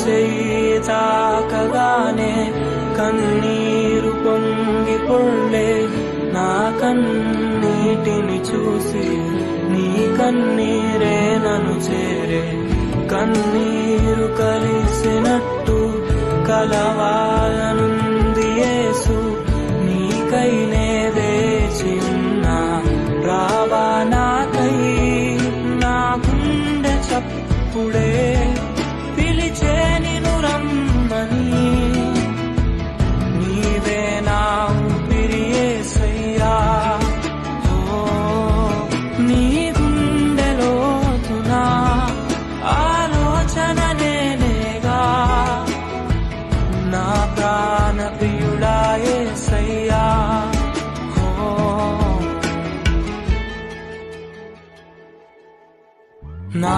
చెయ్యి తాకగానే కన్నీరు పొంగి పొళ్ళే నా కన్నీటిని చూసి నీ కన్నీరే నన్ను చేరే కన్నీరు కలిసినట్టు కలవాలనుంది యేసు నీకైనే వేచి ఉన్నా రావా నాకై నా గుండె చప్పుడే పిలిచే నిన్ను రమ్మని నీవే నా ఊపిరి యేసయ్యా నీ గుండెలోతునా ఆలోచన నేనేగా నా ప్రాణ ప్రియుడా యేసయ్యా నా